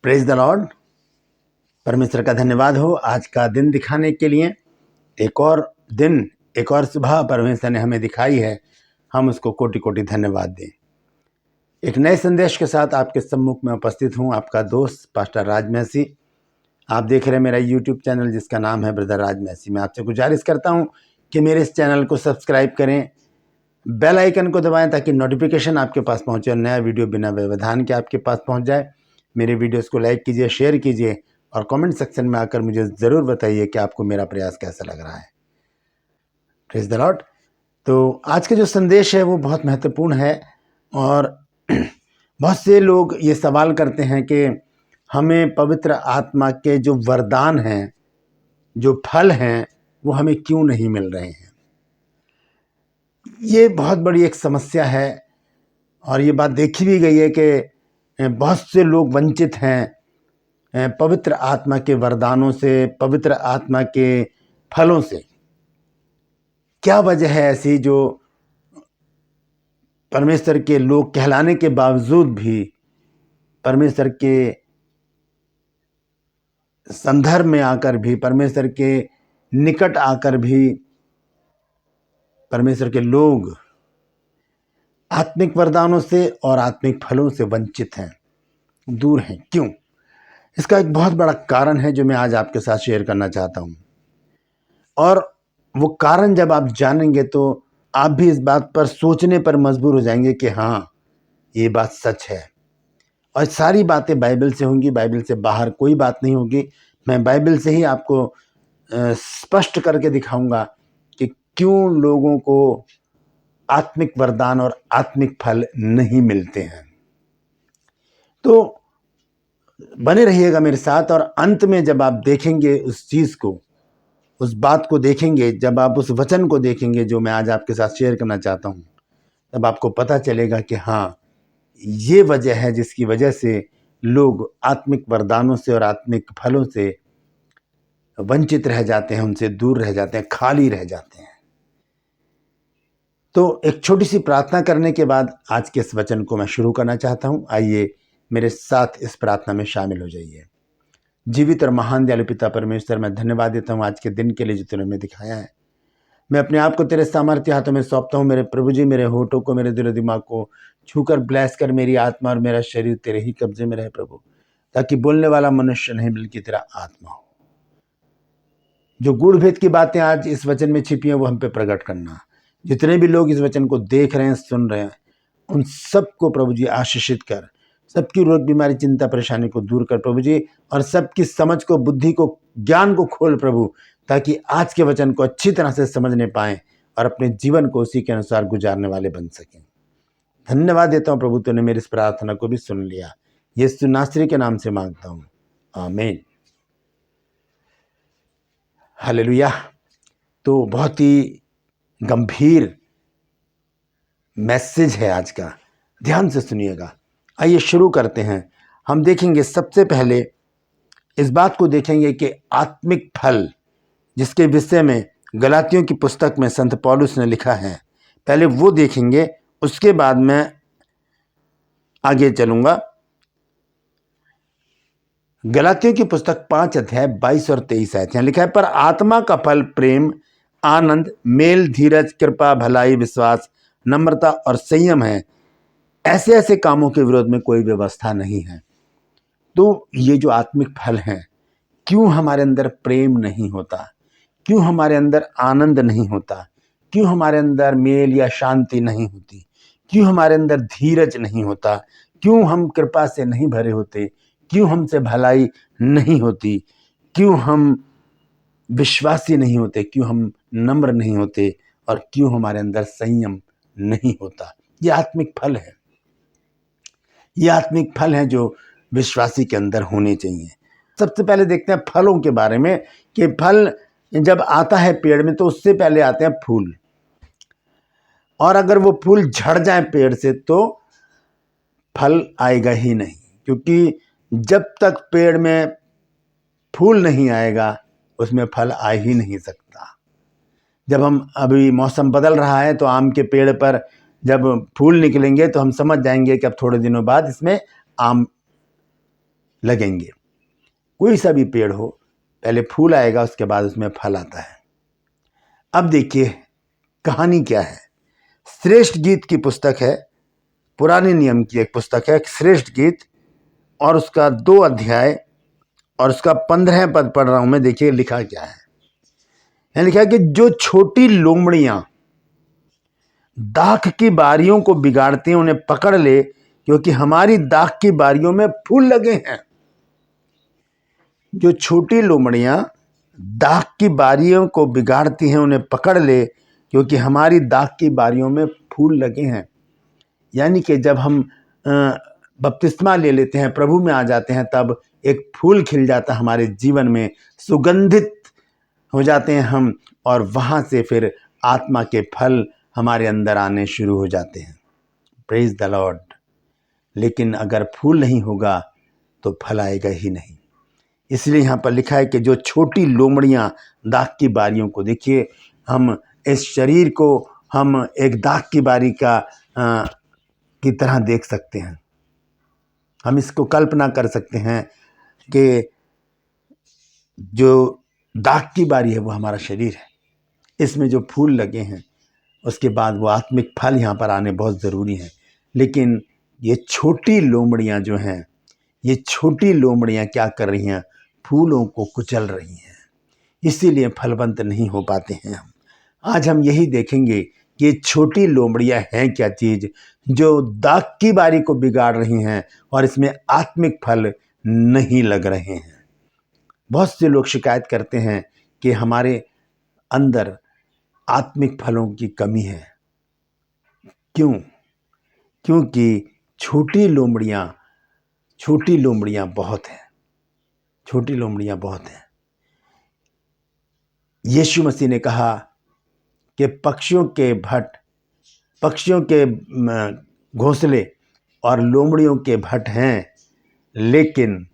Praise the Lord. परमेश्वर का धन्यवाद हो आज का दिन दिखाने के लिए। एक और दिन, एक और सुबह परमेश्वर ने हमें दिखाई है, हम उसको कोटि कोटि धन्यवाद दें। एक नए संदेश के साथ आपके सम्मुख में उपस्थित हूँ, आपका दोस्त पास्टर राज मैसी। आप देख रहे हैं मेरा यूट्यूब चैनल जिसका नाम है ब्रदर राज मैसी। मैं आपसे गुजारिश करता हूँ कि मेरे इस चैनल को सब्सक्राइब करें, बेल आइकन को दबाएं ताकि नोटिफिकेशन आपके पास पहुँचे और नया वीडियो बिना व्यवधान के आपके पास पहुँच जाए। मेरे वीडियोस को लाइक कीजिए, शेयर कीजिए और कमेंट सेक्शन में आकर मुझे ज़रूर बताइए कि आपको मेरा प्रयास कैसा लग रहा है। Praise the Lord. तो आज का जो संदेश है वो बहुत महत्वपूर्ण है और बहुत से लोग ये सवाल करते हैं कि हमें पवित्र आत्मा के जो वरदान हैं, जो फल हैं, वो हमें क्यों नहीं मिल रहे हैं। ये बहुत बड़ी एक समस्या है और ये बात देखी भी गई है कि बहुत से लोग वंचित हैं पवित्र आत्मा के वरदानों से, पवित्र आत्मा के फलों से। क्या वजह है ऐसी जो परमेश्वर के लोग कहलाने के बावजूद भी, परमेश्वर के संदर्भ में आकर भी, परमेश्वर के निकट आकर भी परमेश्वर के लोग आत्मिक वरदानों से और आत्मिक फलों से वंचित हैं, दूर हैं। क्यों? इसका एक बहुत बड़ा कारण है जो मैं आज आपके साथ शेयर करना चाहता हूं। और वो कारण जब आप जानेंगे तो आप भी इस बात पर सोचने पर मजबूर हो जाएंगे कि हाँ, ये बात सच है। और सारी बातें बाइबल से होंगी, बाइबल से बाहर कोई बात नहीं होगी। मैं बाइबल से ही आपको स्पष्ट करके दिखाऊंगा कि क्यों लोगों को आत्मिक वरदान और आत्मिक फल नहीं मिलते हैं। तो बने रहिएगा मेरे साथ और अंत में जब आप देखेंगे उस चीज़ को, उस बात को देखेंगे, जब आप उस वचन को देखेंगे जो मैं आज आपके साथ शेयर करना चाहता हूँ, तब आपको पता चलेगा कि हाँ, ये वजह है जिसकी वजह से लोग आत्मिक वरदानों से और आत्मिक फलों से वंचित रह जाते हैं, उनसे दूर रह जाते हैं, खाली रह जाते हैं। तो एक छोटी सी प्रार्थना करने के बाद आज के इस वचन को मैं शुरू करना चाहता हूँ। आइए मेरे साथ इस प्रार्थना में शामिल हो जाइए। जीवित और महान दयालु पिता परमेश्वर, मैं धन्यवाद देता हूँ आज के दिन के लिए जो तूने हमें दिखाया है। मैं अपने आप को तेरे सामर्थ्य हाथों में सौंपता हूँ। मेरे प्रभु जी, मेरे होठों को, मेरे दिल दिमाग को छूकर ब्लेस कर। मेरी आत्मा और मेरा शरीर तेरे ही कब्जे में रहे प्रभु, ताकि बोलने वाला मनुष्य नहीं बल्कि तेरा आत्मा हो। जो गूढ़ भेद की बातें आज इस वचन में छिपी हैं वो हम पे प्रकट करना। जितने भी लोग इस वचन को देख रहे हैं, सुन रहे हैं, उन सबको प्रभु जी आशीषित कर। सबकी रोग बीमारी चिंता परेशानी को दूर कर प्रभु जी, और सबकी समझ को, बुद्धि को, ज्ञान को खोल प्रभु, ताकि आज के वचन को अच्छी तरह से समझने पाएं और अपने जीवन को उसी के अनुसार गुजारने वाले बन सकें। धन्यवाद देता हूं प्रभु, तूने मेरी इस प्रार्थना को भी सुन लिया। यीशु नासरी के नाम से मांगता हूं, आमीन। हालेलुया। तो बहुत ही गंभीर मैसेज है आज का, ध्यान से सुनिएगा। आइए शुरू करते हैं। हम देखेंगे, सबसे पहले इस बात को देखेंगे कि आत्मिक फल, जिसके विषय में गलातियों की पुस्तक में संत पौलुस ने लिखा है, पहले वो देखेंगे, उसके बाद मैं आगे चलूंगा। गलातियों की पुस्तक 5 अध्याय 22 और 23 आयत यहाँ लिखा है, पर आत्मा का फल प्रेम, आनंद, मेल, धीरज, कृपा, भलाई, विश्वास, नम्रता और संयम है। ऐसे ऐसे कामों के विरोध में कोई व्यवस्था नहीं है। तो ये जो आत्मिक फल हैं, क्यों हमारे अंदर प्रेम नहीं होता, क्यों हमारे अंदर आनंद नहीं होता, क्यों हमारे अंदर मेल या शांति नहीं होती, क्यों हमारे अंदर धीरज नहीं होता, क्यों हम कृपा से नहीं भरे होते, क्यों हमसे भलाई नहीं होती, क्यों हम विश्वासी नहीं होते, क्यों हम नम्र नहीं होते और क्यों हमारे अंदर संयम नहीं होता। ये आत्मिक फल है, ये आत्मिक फल हैं जो विश्वासी के अंदर होने चाहिए। सबसे पहले देखते हैं फलों के बारे में कि फल जब आता है पेड़ में तो उससे पहले आते हैं फूल, और अगर वो फूल झड़ जाए पेड़ से तो फल आएगा ही नहीं, क्योंकि जब तक पेड़ में फूल नहीं आएगा उसमें फल आ ही नहीं सकता। जब हम, अभी मौसम बदल रहा है तो आम के पेड़ पर जब फूल निकलेंगे तो हम समझ जाएंगे कि अब थोड़े दिनों बाद इसमें आम लगेंगे। कोई सा भी पेड़ हो, पहले फूल आएगा, उसके बाद उसमें फल आता है। अब देखिए कहानी क्या है। श्रेष्ठ गीत की पुस्तक है, पुराने नियम की एक पुस्तक है, श्रेष्ठ गीत, और उसका 2 अध्याय और उसका 15 पद पढ़ रहा हूं मैं। देखिए लिखा क्या है। यहाँ लिखा है कि जो छोटी लोमड़ियां दाख की बारियों को बिगाड़ती हैं, उन्हें पकड़ ले, क्योंकि हमारी दाख की बारियों में फूल लगे हैं। जो छोटी लोमड़ियां दाख की बारियों को बिगाड़ती हैं, उन्हें पकड़ ले, क्योंकि हमारी दाख की बारियों में फूल लगे हैं। यानी कि जब हम बपतिस्मा ले लेते हैं, प्रभु में आ जाते हैं, तब एक फूल खिल जाता है हमारे जीवन में, सुगंधित हो जाते हैं हम, और वहां से फिर आत्मा के फल हमारे अंदर आने शुरू हो जाते हैं। Praise the Lord. लेकिन अगर फूल नहीं होगा तो फल आएगा ही नहीं। इसलिए यहाँ पर लिखा है कि जो छोटी लोमड़ियां दाख की बारियों को, देखिए हम इस शरीर को हम एक दाख की बारी की तरह देख सकते हैं। हम इसको कल्पना कर सकते हैं कि जो दाख की बारी है वो हमारा शरीर है, इसमें जो फूल लगे हैं, उसके बाद वो आत्मिक फल यहाँ पर आने बहुत ज़रूरी हैं। लेकिन ये छोटी लोमड़ियाँ जो हैं, ये छोटी लोमड़ियाँ क्या कर रही हैं? फूलों को कुचल रही हैं, इसीलिए फलवंत नहीं हो पाते हैं हम। आज हम यही देखेंगे कि ये छोटी लोमड़ियाँ हैं क्या चीज़, जो दाख की बारी को बिगाड़ रही हैं और इसमें आत्मिक फल नहीं लग रहे हैं। बहुत से लोग शिकायत करते हैं कि हमारे अंदर आत्मिक फलों की कमी है। क्यों? क्योंकि छोटी लोमड़ियाँ बहुत हैं, छोटी लोमड़ियाँ बहुत हैं। यीशु मसीह ने कहा कि पक्षियों के घोंसले और लोमड़ियों के भट हैं, लेकिन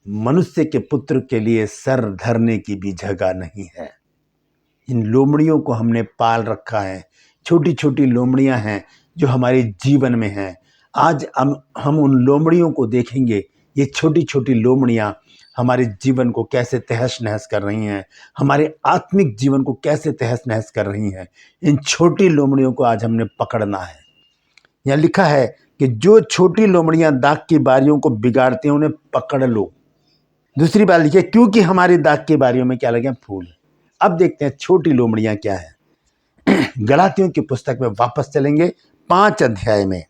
मनुष्य के पुत्र के लिए सर धरने की भी जगह नहीं है। इन लोमड़ियों को हमने पाल रखा है, छोटी छोटी लोमड़ियां हैं जो हमारे जीवन में हैं। आज हम उन लोमड़ियों को देखेंगे। ये छोटी छोटी लोमड़ियां हमारे जीवन को कैसे तहस नहस कर रही हैं, हमारे आत्मिक जीवन को कैसे तहस नहस कर रही हैं। इन छोटी लोमड़ियों को आज हमने पकड़ना है। यहाँ लिखा है कि जो छोटी लोमड़ियां दाख की बारियों को बिगाड़ती हैं, उन्हें पकड़ लो। दूसरी बात लिखी है, क्योंकि हमारी दाख की बारियों में क्या लगे? फूल। अब देखते हैं छोटी लोमड़ियां क्या है। गलातियों की पुस्तक में वापस चलेंगे 5 अध्याय में।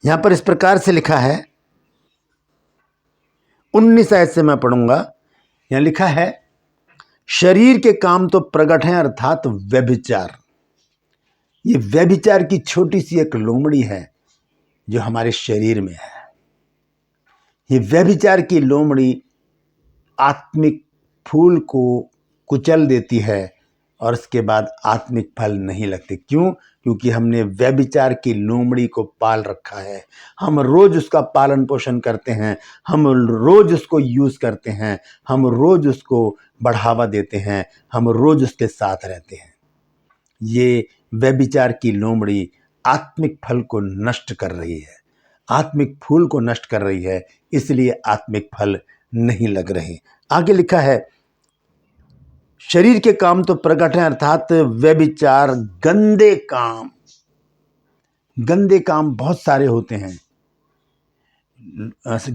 यहां पर इस प्रकार से लिखा है, 19 आयत से मैं पढ़ूंगा। यहां लिखा है, शरीर के काम तो प्रकट हैं, अर्थात व्यभिचार। ये व्यभिचार की छोटी सी एक लोमड़ी है जो हमारे शरीर में है। ये व्यभिचार की लोमड़ी आत्मिक फूल को कुचल देती है और उसके बाद आत्मिक फल नहीं लगते। क्यों? क्योंकि हमने व्यभिचार की लोमड़ी को पाल रखा है। हम रोज उसका पालन पोषण करते हैं, हम रोज उसको यूज करते हैं, हम रोज उसको बढ़ावा देते हैं, हम रोज उसके साथ रहते हैं। ये व्यभिचार की लोमड़ी आत्मिक फल को नष्ट कर रही है, आत्मिक फूल को नष्ट कर रही है, इसलिए आत्मिक फल नहीं लग रहे। आगे लिखा है, शरीर के काम तो प्रकट हैं, अर्थात व्यभिचार, गंदे काम। गंदे काम बहुत सारे होते हैं।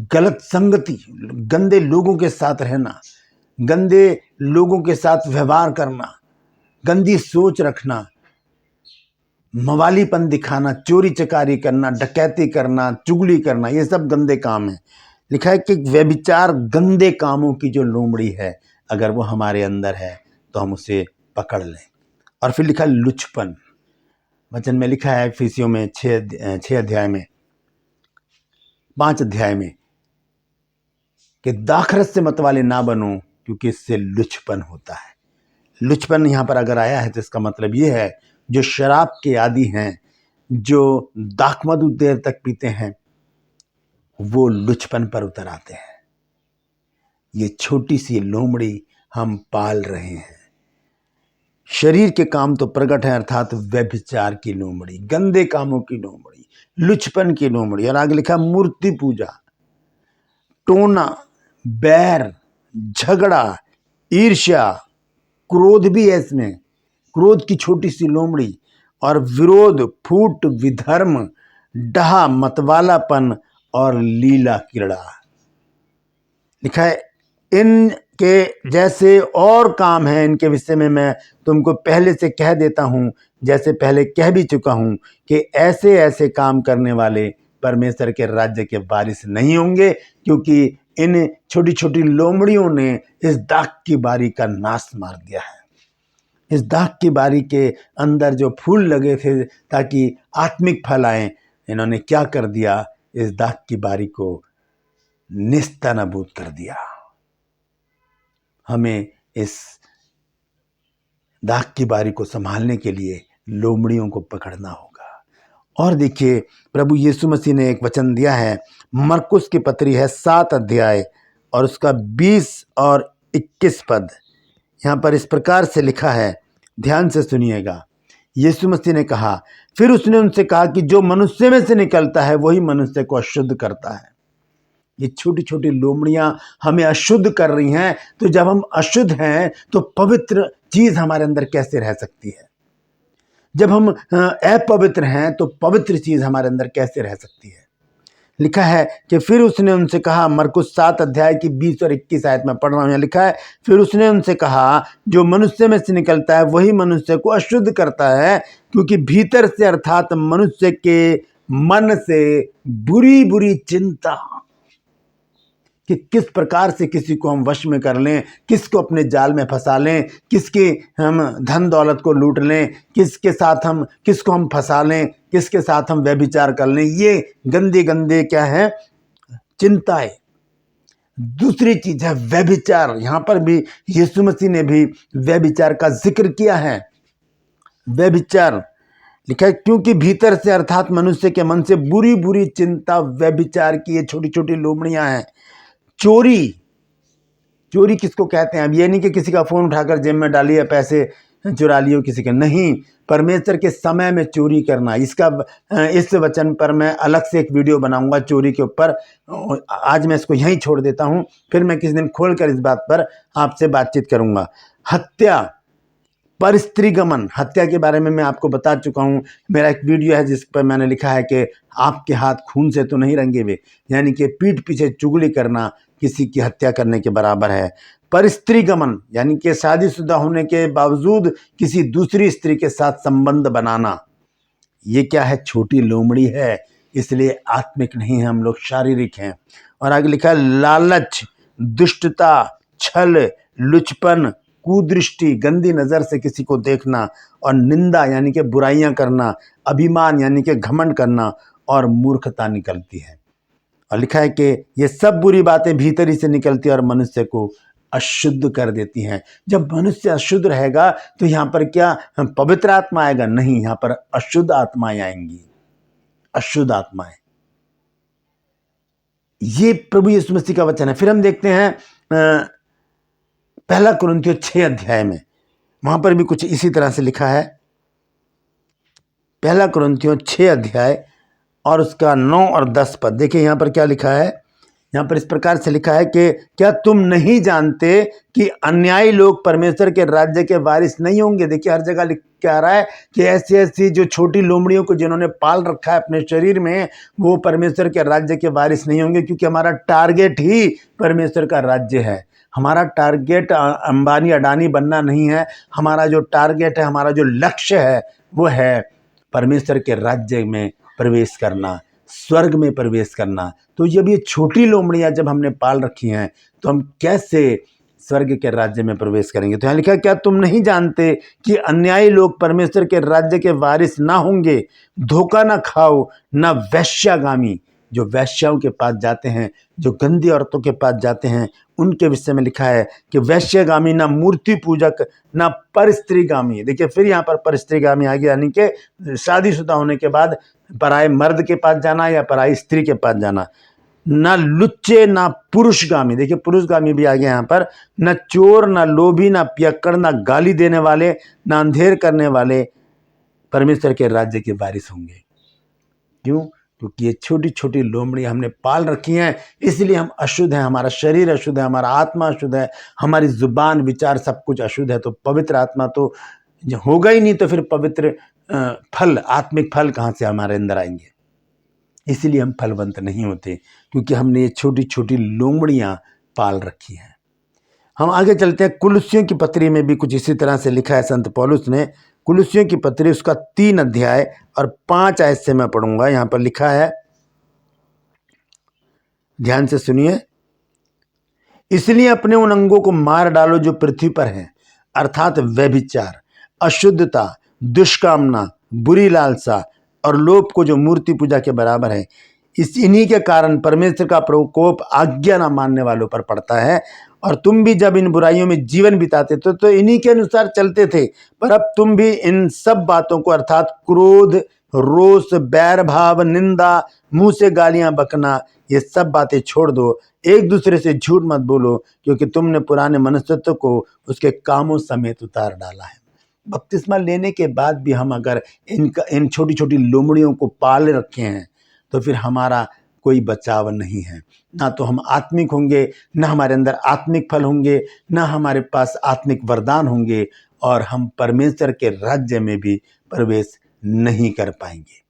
गलत संगति, गंदे लोगों के साथ रहना, गंदे लोगों के साथ व्यवहार करना, गंदी सोच रखना, मवालीपन दिखाना, चोरी चकारी करना, डकैती करना, चुगली करना, ये सब गंदे काम है। लिखा है कि व्यभिचार, गंदे कामों की जो लोमड़ी है, अगर वो हमारे अंदर है तो हम उसे पकड़ लें। और फिर लिखा लुचपन। वचन में लिखा है इफिसियों में 6 अध्याय में, 5 अध्याय में, कि दाखरस से मतवाले ना बनो, क्योंकि इससे लुचपन होता है। लुचपन यहाँ पर अगर आया है तो इसका मतलब ये है, जो शराब के आदी हैं, जो दाखमधु देर तक पीते हैं, वो लुचपन पर उतर आते हैं। ये छोटी सी लोमड़ी हम पाल रहे हैं। शरीर के काम तो प्रकट है, अर्थात व्यभिचार की लोमड़ी, गंदे कामों की लोमड़ी, लुचपन की लोमड़ी। और आगे लिखा मूर्ति पूजा। टोना, बैर, झगड़ा, ईर्ष्या, क्रोध भी है इसमें, क्रोध की छोटी सी लोमड़ी, और विरोध, फूट, विधर्म, डहा, मतवालापन और लीला क्रीड़ा। लिखा है इनके जैसे और काम है, इनके विषय में मैं तुमको पहले से कह देता हूं, जैसे पहले कह भी चुका हूं कि ऐसे ऐसे काम करने वाले परमेश्वर के राज्य के वारिस नहीं होंगे, क्योंकि इन छोटी छोटी लोमड़ियों ने इस दाख की बारी का नाश मार दिया है। इस दाख की बारी के अंदर जो फूल लगे थे ताकि आत्मिक फल आए, इन्होंने क्या कर दिया, इस दाख की बारी को निस्तानाबूद कर दिया। हमें इस दाख की बारी को संभालने के लिए लोमड़ियों को पकड़ना होगा। और देखिए, प्रभु यीशु मसीह ने एक वचन दिया है, मरकुस की पत्री है 7 अध्याय और उसका 20 और 21 पद। यहाँ पर इस प्रकार से लिखा है, ध्यान से सुनिएगा। यीशु मसीह ने कहा, फिर उसने उनसे कहा कि जो मनुष्य में से निकलता है वही मनुष्य को अशुद्ध करता है। ये छोटी छोटी लोमड़ियां हमें अशुद्ध कर रही हैं, तो जब हम अशुद्ध हैं तो पवित्र चीज हमारे अंदर कैसे रह सकती है? जब हम अपवित्र हैं तो पवित्र चीज हमारे अंदर कैसे रह सकती है? लिखा है कि फिर उसने उनसे कहा, मरकुस 7 अध्याय की 20 और 21 आयत में पढ़ रहा हूं, यहाँ लिखा है, फिर उसने उनसे कहा, जो मनुष्य में से निकलता है वही मनुष्य को अशुद्ध करता है, क्योंकि भीतर से अर्थात मनुष्य के मन से बुरी बुरी चिंता, कि किस प्रकार से किसी को हम वश में कर लें, किसको अपने जाल में फंसा लें, किसके हम धन दौलत को लूट लें, किसको हम फंसा लें, किसके साथ हम व्यभिचार कर लें, ये गंदे गंदे क्या है, चिंताएं। दूसरी चीज है व्यभिचार। यहां पर भी यीशु मसीह ने भी व्यभिचार का जिक्र किया है। व्यभिचार लिखा है, क्योंकि भीतर से अर्थात मनुष्य के मन से बुरी बुरी चिंता व्यभिचार की ये छोटी छोटी लोमड़ियां हैं। चोरी, चोरी किसको कहते हैं? अब ये नहीं कि किसी का फोन उठाकर जेब में डालिए, पैसे चुरा लिए किसी के, नहीं, परमेश्वर के समय में चोरी करना। इस वचन पर मैं अलग से एक वीडियो बनाऊंगा चोरी के ऊपर। आज मैं इसको यहीं छोड़ देता हूं, फिर मैं किसी दिन खोलकर इस बात पर आपसे बातचीत करूंगा। हत्या, परस्त्रीगमन, हत्या के बारे में मैं आपको बता चुका हूं। मेरा एक वीडियो है जिस पर मैंने लिखा है कि आपके हाथ खून से तो नहीं रंगे हुए, यानी कि पीठ पीछे चुगली करना किसी की हत्या करने के बराबर है। परस्त्रीगमन यानी कि शादीशुदा होने के बावजूद किसी दूसरी स्त्री के साथ संबंध बनाना, ये क्या है? छोटी लोमड़ी है, इसलिए आत्मिक नहीं है, हम लोग शारीरिक हैं। और आगे लिखा है लालच, दुष्टता, छल, लुचपन, कुदृष्टि, गंदी नजर से किसी को देखना, और निंदा यानी कि बुराइयां करना, अभिमान यानी कि घमंड करना, और मूर्खता निकलती है। और लिखा है कि ये सब बुरी बातें भीतर ही से निकलती है और मनुष्य को अशुद्ध कर देती हैं। जब मनुष्य अशुद्ध रहेगा तो यहाँ पर क्या पवित्र आत्मा आएगा? नहीं, यहाँ पर अशुद्ध आत्माएं आएंगी, अशुद्ध आत्माएं। ये प्रभु यीशु मसीह का वचन है। फिर हम देखते हैं 1 कुरिन्थियों 6 अध्याय में, वहां पर भी कुछ इसी तरह से लिखा है। 1 कुरिन्थियों 6 अध्याय और उसका 9 और 10 पद देखिए, यहाँ पर क्या लिखा है। यहाँ पर इस प्रकार से लिखा है कि क्या तुम नहीं जानते कि अन्यायी लोग परमेश्वर के राज्य के वारिस नहीं होंगे? देखिए, हर जगह लिख के आ रहा है कि ऐसी ऐसी जो छोटी लोमड़ियों को जिन्होंने पाल रखा है अपने शरीर में, वो परमेश्वर के राज्य के वारिस नहीं होंगे, क्योंकि हमारा टारगेट ही परमेश्वर का राज्य है। हमारा टारगेट अंबानी अडानी बनना नहीं है। हमारा जो टारगेट है, हमारा जो लक्ष्य है, वो है परमेश्वर के राज्य में प्रवेश करना, स्वर्ग में प्रवेश करना। तो जब ये छोटी लोमड़ियां जब हमने पाल रखी हैं, तो हम कैसे स्वर्ग के राज्य में प्रवेश करेंगे? तो यहाँ लिखा, क्या तुम नहीं जानते कि अन्यायी लोग परमेश्वर के राज्य के वारिस ना होंगे? धोखा ना खाओ, ना वैश्यागामी, जो वैश्याओं के पास जाते हैं, जो गंदी औरतों के पास जाते हैं, उनके विषय में लिखा है कि वैश्यगामी, ना मूर्ति पूजक, ना परस्त्रीगामी। देखिए, फिर यहाँ पर परस्त्रीगामी आ गया, यानी कि शादीशुदा होने के बाद पराये मर्द के पास जाना या पराई स्त्री के पास जाना। ना लुच्चे, ना पुरुषगामी, देखिए पुरुषगामी भी आ गया यहाँ पर। ना चोर, ना लोभी, ना पियक्कड़, ना गाली देने वाले, ना अंधेर करने वाले परमेश्वर के राज्य के वारिस होंगे। क्यों? क्योंकि ये छोटी छोटी लोमड़ी हमने पाल रखी हैं, इसलिए हम अशुद्ध हैं, हमारा शरीर अशुद्ध है, हमारा आत्मा अशुद्ध है, हमारी जुबान विचार सब कुछ अशुद्ध है। तो पवित्र आत्मा तो होगा ही नहीं, तो फिर पवित्र फल, आत्मिक फल कहाँ से हमारे अंदर आएंगे। इसीलिए हम फलवंत नहीं होते, क्योंकि हमने ये छोटी छोटी लोमड़ियाँ पाल रखी हैं। हम आगे चलते हैं। कुलुस्सियों की पत्री में भी कुछ इसी तरह से लिखा है संत पौलुस ने। कुलुस्सियों की पत्री उसका 3 अध्याय और 5 आयत से मैं पढ़ूंगा। यहाँ पर लिखा है, ध्यान से सुनिए। इसलिए अपने उन अंगों को मार डालो जो पृथ्वी पर हैं, अर्थात व्यभिचार, अशुद्धता, दुष्कामना, बुरी लालसा और लोभ को, जो मूर्ति पूजा के बराबर है। इन्हीं के कारण परमेश्वर का प्रकोप आज्ञा न मानने वालों पर पड़ता है। और तुम भी जब इन बुराइयों में जीवन बिताते थे तो इन्हीं के अनुसार चलते थे, पर अब तुम भी इन सब बातों को, अर्थात क्रोध, रोष, बैर भाव, निंदा, मुंह से गालियां बकना, ये सब बातें छोड़ दो। एक दूसरे से झूठ मत बोलो, क्योंकि तुमने पुराने मनुष्यत्व को उसके कामों समेत उतार डाला है। बपतिस्मा लेने के बाद भी हम अगर इन छोटी छोटी लोमड़ियों को पाल रखे हैं, तो फिर हमारा कोई बचाव नहीं है। ना तो हम आत्मिक होंगे, ना हमारे अंदर आत्मिक फल होंगे, ना हमारे पास आत्मिक वरदान होंगे, और हम परमेश्वर के राज्य में भी प्रवेश नहीं कर पाएंगे।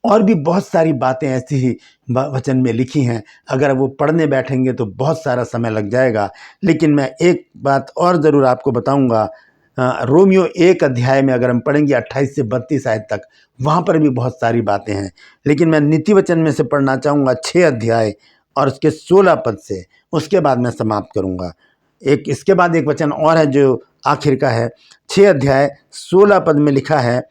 और भी बहुत सारी बातें ऐसी ही वचन में लिखी हैं, अगर वो पढ़ने बैठेंगे तो बहुत सारा समय लग जाएगा। लेकिन मैं एक बात और ज़रूर आपको बताऊंगा। रोमियो 1 अध्याय में अगर हम पढ़ेंगे 28 से 32 आयत तक, वहाँ पर भी बहुत सारी बातें हैं। लेकिन मैं नीति वचन में से पढ़ना चाहूँगा 6 अध्याय और उसके 16 पद से, उसके बाद मैं समाप्त करूँगा। इसके बाद एक वचन और है जो आखिर का है। 6 अध्याय 16 पद में लिखा है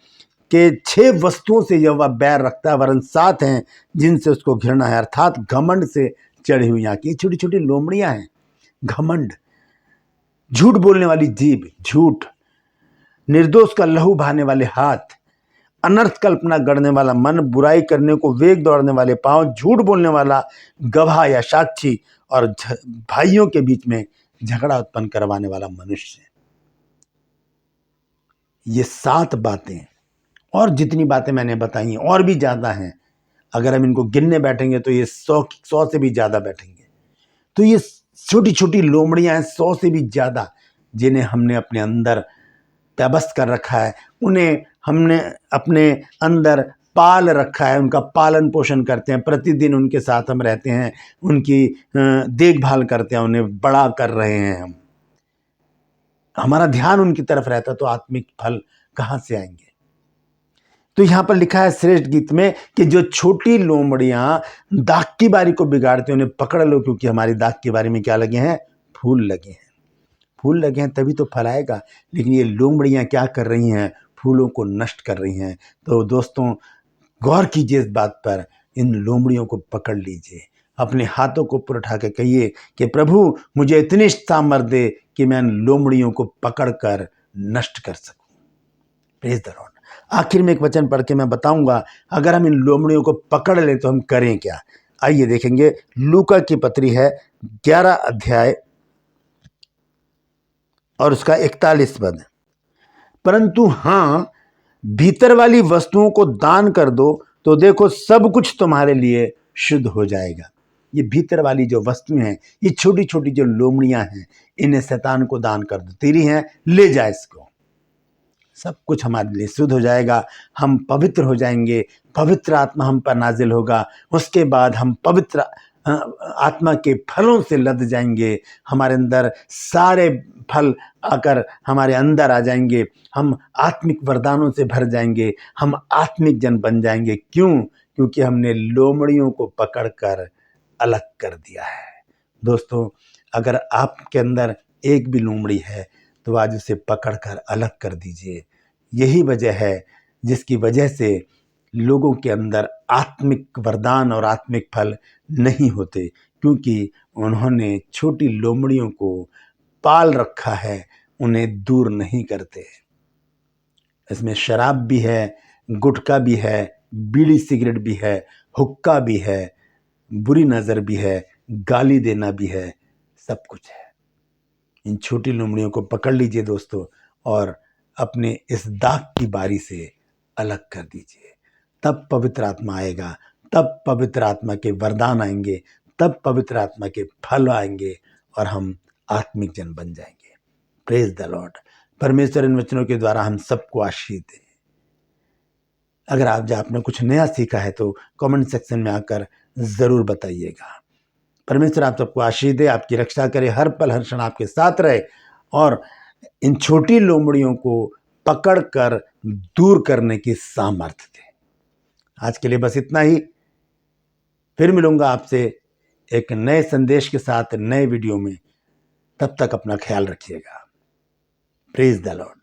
कि 6 वस्तुओं से यहोवा बैर रखता है, वरन 7 हैं जिनसे उसको घृणा है, अर्थात घमंड से चढ़ी हुई आँखें। ये छोटी छोटी लोमड़ियाँ हैं। घमंड, झूठ बोलने वाली जीभ, झूठ, निर्दोष का लहू बहाने वाले हाथ, अनर्थ कल्पना गढ़ने वाला मन, बुराई करने को वेग दौड़ने वाले पांव, झूठ बोलने वाला गवाह या साक्षी, और भाइयों के बीच में झगड़ा उत्पन्न करवाने वाला मनुष्य। ये 7 बातें, और जितनी बातें मैंने बताई और भी ज्यादा हैं। अगर हम इनको गिनने बैठेंगे तो ये 100 से भी ज्यादा बैठेंगे। तो ये छोटी छोटी लोमड़ियां हैं, 100 से भी ज्यादा, जिन्हें हमने अपने अंदर व्यवस्थ कर रखा है, उन्हें हमने अपने अंदर पाल रखा है, उनका पालन पोषण करते हैं, प्रतिदिन उनके साथ हम रहते हैं, उनकी देखभाल करते हैं, उन्हें बड़ा कर रहे हैं। हम, हमारा ध्यान उनकी तरफ रहता तो आत्मिक फल कहाँ से आएंगे। तो यहां पर लिखा है श्रेष्ठ गीत में कि जो छोटी लोमड़ियां दाख की बारी को बिगाड़ते हैं, उन्हें पकड़ लो, क्योंकि हमारी दाख की बारी में क्या लगे हैं? फूल लगे हैं। फूल लगे हैं तभी तो फल आएगा। लेकिन ये लोमड़ियां क्या कर रही हैं? फूलों को नष्ट कर रही हैं। तो दोस्तों, गौर कीजिए इस बात पर, इन लोमड़ियों को पकड़ लीजिए, अपने हाथों को ऊपर उठा के कहिए कि प्रभु मुझे इतनी सामर्थ दे कि मैं इन लोमड़ियों को पकड़कर नष्ट कर सकूं। Praise the Lord. आखिर में एक वचन पढ़ के मैं बताऊंगा, अगर हम इन लोमड़ियों को पकड़ ले तो हम करें क्या। आइए देखेंगे। लूका की पत्री है 11 अध्याय और उसका 41 पद। परंतु हाँ, भीतर वाली वस्तुओं को दान कर दो तो देखो सब कुछ तुम्हारे लिए शुद्ध हो जाएगा। ये भीतर वाली जो वस्तुएं हैं, ये छोटी छोटी जो लोमड़ियां हैं, इन्हें शैतान को दान कर दो। तेरी हैं, ले जा इसको, सब कुछ हमारे लिए शुद्ध हो जाएगा। हम पवित्र हो जाएंगे, पवित्र आत्मा हम पर नाजिल होगा। उसके बाद हम पवित्र आत्मा के फलों से लद जाएंगे। हमारे अंदर सारे फल आकर हमारे अंदर आ जाएंगे। हम आत्मिक वरदानों से भर जाएंगे। हम आत्मिक जन बन जाएंगे। क्यों? क्योंकि हमने लोमड़ियों को पकड़कर अलग कर दिया है। दोस्तों, अगर आपके अंदर एक भी लोमड़ी है तो आज उसे पकड़कर अलग कर दीजिए। यही वजह है जिसकी वजह से लोगों के अंदर आत्मिक वरदान और आत्मिक फल नहीं होते, क्योंकि उन्होंने छोटी लोमड़ियों को पाल रखा है, उन्हें दूर नहीं करते। इसमें शराब भी है, गुटखा भी है, बीड़ी सिगरेट भी है, हुक्का भी है, बुरी नज़र भी है, गाली देना भी है, सब कुछ है। इन छोटी लोमड़ियों को पकड़ लीजिए दोस्तों, और अपने इस दाग की बारी से अलग कर दीजिए। तब पवित्र आत्मा आएगा, तब पवित्र आत्मा के वरदान आएंगे, तब पवित्र आत्मा के फल आएंगे और हम आत्मिक जन बन जाएंगे। Praise the Lord. परमेश्वर इन वचनों के द्वारा हम सबको आशीष दे। अगर आपने कुछ नया सीखा है तो कमेंट सेक्शन में आकर जरूर बताइएगा। परमेश्वर आप सबको आशीष दे, आपकी रक्षा करे, हर पल हर क्षण आपके साथ रहे और इन छोटी लोमड़ियों को पकड़कर दूर करने की सामर्थ्य दे। आज के लिए बस इतना ही। फिर मिलूंगा आपसे एक नए संदेश के साथ नए वीडियो में। तब तक अपना ख्याल रखिएगा। Praise the Lord.